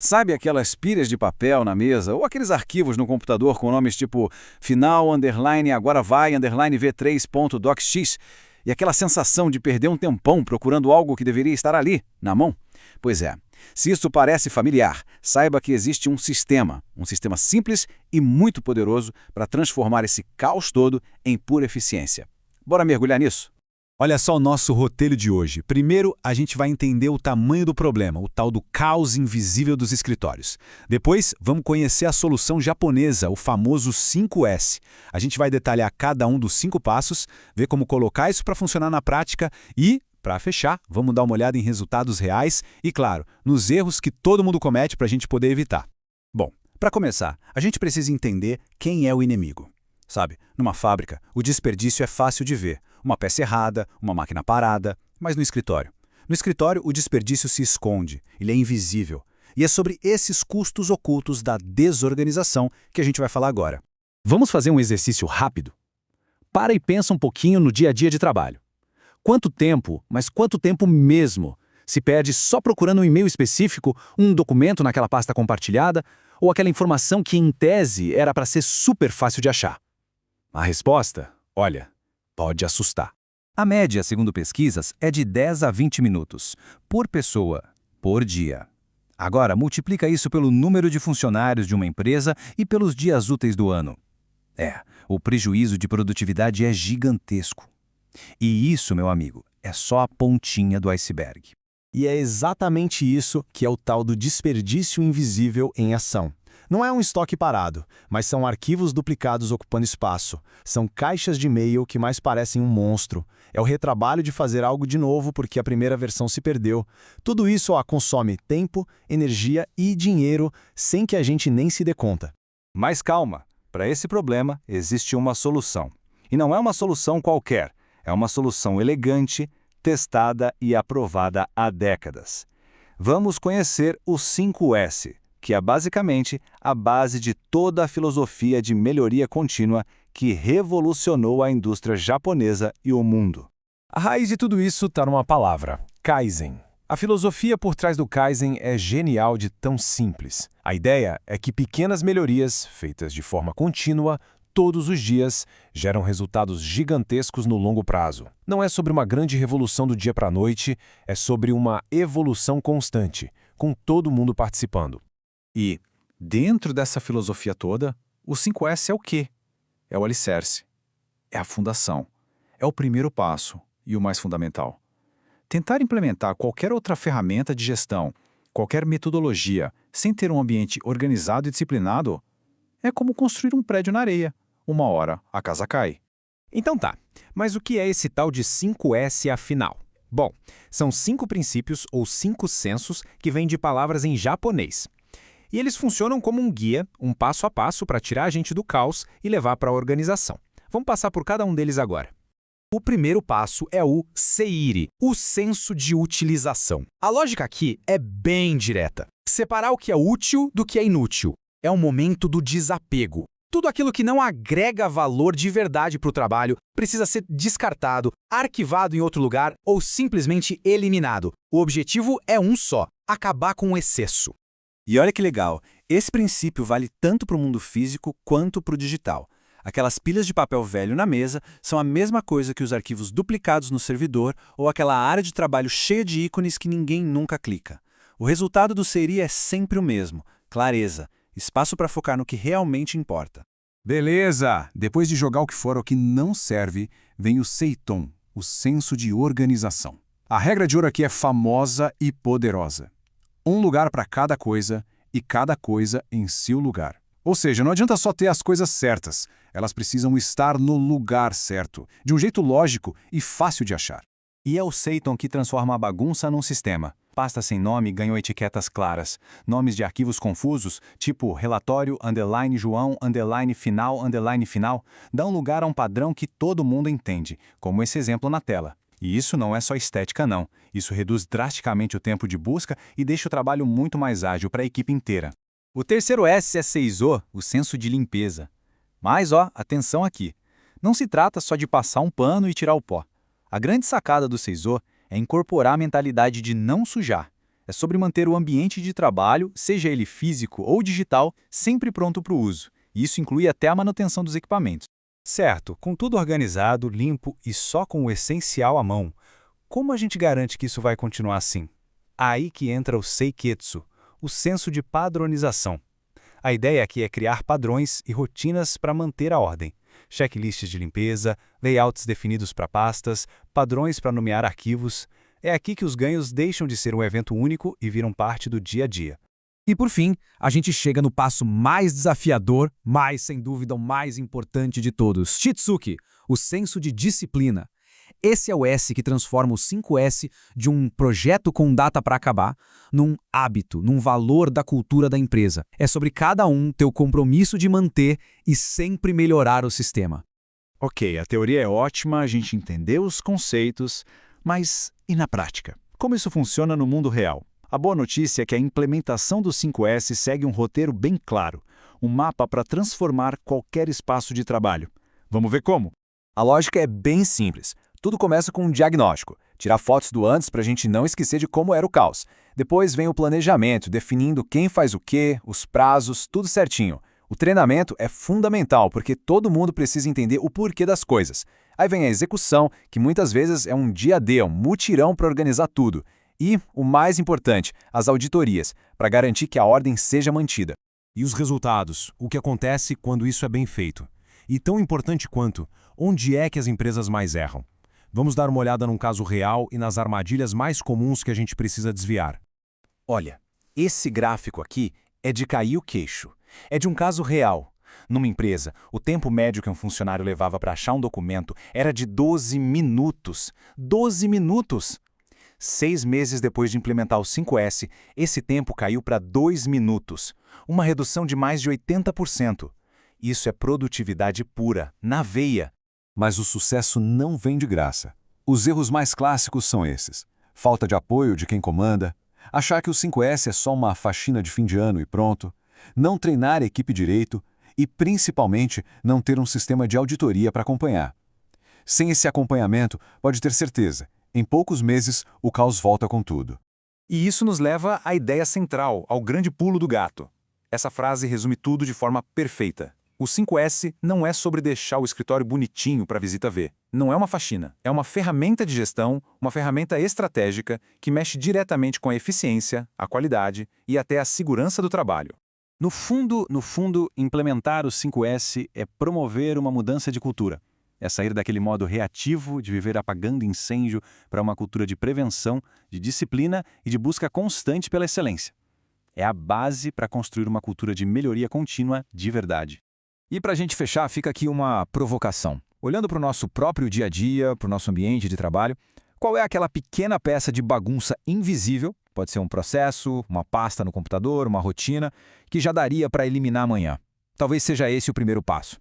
Sabe aquelas pilhas de papel na mesa ou aqueles arquivos no computador com nomes tipo final, underline, agora vai, underline v3.docx e aquela sensação de perder um tempão procurando algo que deveria estar ali, na mão? Pois é, se isso parece familiar, saiba que existe um sistema simples e muito poderoso para transformar esse caos todo em pura eficiência. Bora mergulhar nisso? Olha só o nosso roteiro de hoje. Primeiro, a gente vai entender o tamanho do problema, o tal do caos invisível dos escritórios. Depois, vamos conhecer a solução japonesa, o famoso 5S. A gente vai detalhar cada um dos 5 passos, ver como colocar isso para funcionar na prática e, para fechar, vamos dar uma olhada em resultados reais e, claro, nos erros que todo mundo comete para a gente poder evitar. Bom, para começar, a gente precisa entender quem é o inimigo. Sabe, numa fábrica, o desperdício é fácil de ver. Uma peça errada, uma máquina parada, mas no escritório. No escritório, o desperdício se esconde, ele é invisível. E é sobre esses custos ocultos da desorganização que a gente vai falar agora. Vamos fazer um exercício rápido? Para e pensa um pouquinho no dia a dia de trabalho. Quanto tempo, mas quanto tempo mesmo, se perde só procurando um e-mail específico, um documento naquela pasta compartilhada, ou aquela informação que, em tese, era para ser super fácil de achar? A resposta, olha, pode assustar. A média, segundo pesquisas, é de 10 a 20 minutos, por pessoa, por dia. Agora, multiplica isso pelo número de funcionários de uma empresa e pelos dias úteis do ano. O prejuízo de produtividade é gigantesco. E isso, meu amigo, é só a pontinha do iceberg. E é exatamente isso que é o tal do desperdício invisível em ação. Não é um estoque parado, mas são arquivos duplicados ocupando espaço. São caixas de e-mail que mais parecem um monstro. É o retrabalho de fazer algo de novo porque a primeira versão se perdeu. Tudo isso consome tempo, energia e dinheiro sem que a gente nem se dê conta. Mas calma, para esse problema existe uma solução. E não é uma solução qualquer, é uma solução elegante, testada e aprovada há décadas. Vamos conhecer o 5S. Que é basicamente a base de toda a filosofia de melhoria contínua que revolucionou a indústria japonesa e o mundo. A raiz de tudo isso está numa palavra, Kaizen. A filosofia por trás do Kaizen é genial de tão simples. A ideia é que pequenas melhorias, feitas de forma contínua, todos os dias, geram resultados gigantescos no longo prazo. Não é sobre uma grande revolução do dia para a noite, é sobre uma evolução constante, com todo mundo participando. E, dentro dessa filosofia toda, o 5S é o quê? É o alicerce. É a fundação. É o primeiro passo e o mais fundamental. Tentar implementar qualquer outra ferramenta de gestão, qualquer metodologia, sem ter um ambiente organizado e disciplinado, é como construir um prédio na areia. Uma hora, a casa cai. Então tá, mas o que é esse tal de 5S afinal? Bom, são 5 princípios ou 5 sensos que vêm de palavras em japonês. E eles funcionam como um guia, um passo a passo para tirar a gente do caos e levar para a organização. Vamos passar por cada um deles agora. O primeiro passo é o seiri, o senso de utilização. A lógica aqui é bem direta. Separar o que é útil do que é inútil. É o momento do desapego. Tudo aquilo que não agrega valor de verdade para o trabalho precisa ser descartado, arquivado em outro lugar ou simplesmente eliminado. O objetivo é um só: acabar com o excesso. E olha que legal, esse princípio vale tanto para o mundo físico quanto para o digital. Aquelas pilhas de papel velho na mesa são a mesma coisa que os arquivos duplicados no servidor ou aquela área de trabalho cheia de ícones que ninguém nunca clica. O resultado do seiri é sempre o mesmo: clareza, espaço para focar no que realmente importa. Beleza! Depois de jogar o que fora o que não serve, vem o seiton, o senso de organização. A regra de ouro aqui é famosa e poderosa. Um lugar para cada coisa e cada coisa em seu lugar. Ou seja, não adianta só ter as coisas certas, elas precisam estar no lugar certo, de um jeito lógico e fácil de achar. E é o seiton que transforma a bagunça num sistema. Pastas sem nome ganham etiquetas claras. Nomes de arquivos confusos, tipo relatório, underline João, underline final, dão lugar a um padrão que todo mundo entende, como esse exemplo na tela. E isso não é só estética, não. Isso reduz drasticamente o tempo de busca e deixa o trabalho muito mais ágil para a equipe inteira. O terceiro S é seizo, o senso de limpeza. Mas, atenção aqui. Não se trata só de passar um pano e tirar o pó. A grande sacada do seizo é incorporar a mentalidade de não sujar. É sobre manter o ambiente de trabalho, seja ele físico ou digital, sempre pronto para o uso. E isso inclui até a manutenção dos equipamentos. Certo, com tudo organizado, limpo e só com o essencial à mão, como a gente garante que isso vai continuar assim? Aí que entra o Seiketsu, o senso de padronização. A ideia aqui é criar padrões e rotinas para manter a ordem. Checklists de limpeza, layouts definidos para pastas, padrões para nomear arquivos. É aqui que os ganhos deixam de ser um evento único e viram parte do dia a dia. E por fim, a gente chega no passo mais desafiador, mas sem dúvida o mais importante de todos, Shitsuki, o senso de disciplina. Esse é o S que transforma o 5S de um projeto com data para acabar num hábito, num valor da cultura da empresa. É sobre cada um ter o compromisso de manter e sempre melhorar o sistema. Ok, a teoria é ótima, a gente entendeu os conceitos, mas e na prática? Como isso funciona no mundo real? A boa notícia é que a implementação do 5S segue um roteiro bem claro, um mapa para transformar qualquer espaço de trabalho. Vamos ver como? A lógica é bem simples. Tudo começa com um diagnóstico. Tirar fotos do antes para a gente não esquecer de como era o caos. Depois vem o planejamento, definindo quem faz o quê, os prazos, tudo certinho. O treinamento é fundamental porque todo mundo precisa entender o porquê das coisas. Aí vem a execução, que muitas vezes é um dia a dia, um mutirão para organizar tudo. E, o mais importante, as auditorias, para garantir que a ordem seja mantida. E os resultados? O que acontece quando isso é bem feito? E tão importante quanto, onde é que as empresas mais erram? Vamos dar uma olhada num caso real e nas armadilhas mais comuns que a gente precisa desviar. Olha, esse gráfico aqui é de cair o queixo. É de um caso real. Numa empresa, o tempo médio que um funcionário levava para achar um documento era de 12 minutos. 12 minutos! 6 meses depois de implementar o 5S, esse tempo caiu para 2 minutos. Uma redução de mais de 80%. Isso é produtividade pura, na veia. Mas o sucesso não vem de graça. Os erros mais clássicos são esses: falta de apoio de quem comanda, achar que o 5S é só uma faxina de fim de ano e pronto, não treinar a equipe direito e, principalmente, não ter um sistema de auditoria para acompanhar. Sem esse acompanhamento, pode ter certeza, em poucos meses o caos volta com tudo. E isso nos leva à ideia central, ao grande pulo do gato. Essa frase resume tudo de forma perfeita. O 5S não é sobre deixar o escritório bonitinho para a visita ver. Não é uma faxina. É uma ferramenta de gestão, uma ferramenta estratégica que mexe diretamente com a eficiência, a qualidade e até a segurança do trabalho. No fundo, implementar o 5S é promover uma mudança de cultura. É sair daquele modo reativo de viver apagando incêndio para uma cultura de prevenção, de disciplina e de busca constante pela excelência. É a base para construir uma cultura de melhoria contínua de verdade. E para a gente fechar, fica aqui uma provocação. Olhando para o nosso próprio dia a dia, para o nosso ambiente de trabalho, qual é aquela pequena peça de bagunça invisível, pode ser um processo, uma pasta no computador, uma rotina, que já daria para eliminar amanhã? Talvez seja esse o primeiro passo.